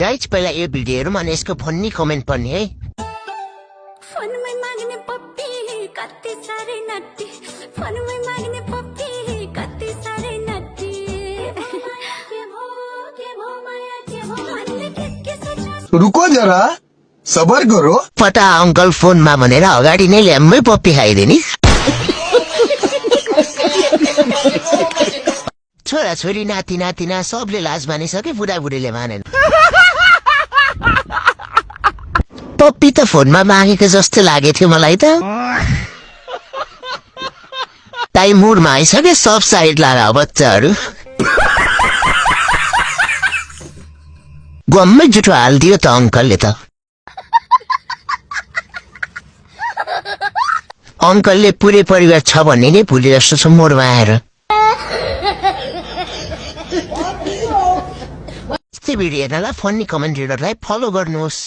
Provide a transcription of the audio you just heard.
Guys पहिला यो video हेरौँ अनि यसको फन्नी कमेन्ट पढ्ने है। फोनमै माग्ने पप्पी कति साह्रै नट्टी, फोनमै माग्ने पप्पी कति साह्रै नट्टी। रुको जरा सबर करो। पता अंकल फोनमा भनेर अगाडि नै ल्याम्मै पप्पी खाइदिने। छोरा छोरी नाति नातिना सबले लाज मानिसके, बुढाबुढीले मानेन। पप्पी त फोनमा मागेको जस्तो लागेको थियो मलाई त। टाइम मुडमा आइसके, सब साइड लागा बच्चाहरू। गम्मै जुठो हालिदियो त अंकलले त। अंकलले पुरै परिवार छ भन्ने नै भुले जस्तो छ मोडमा आएर। यस्तै भिडियो हेर्नलाई फन्नी कमेन्ट रिडरलाई फलो गर्नुहोस्।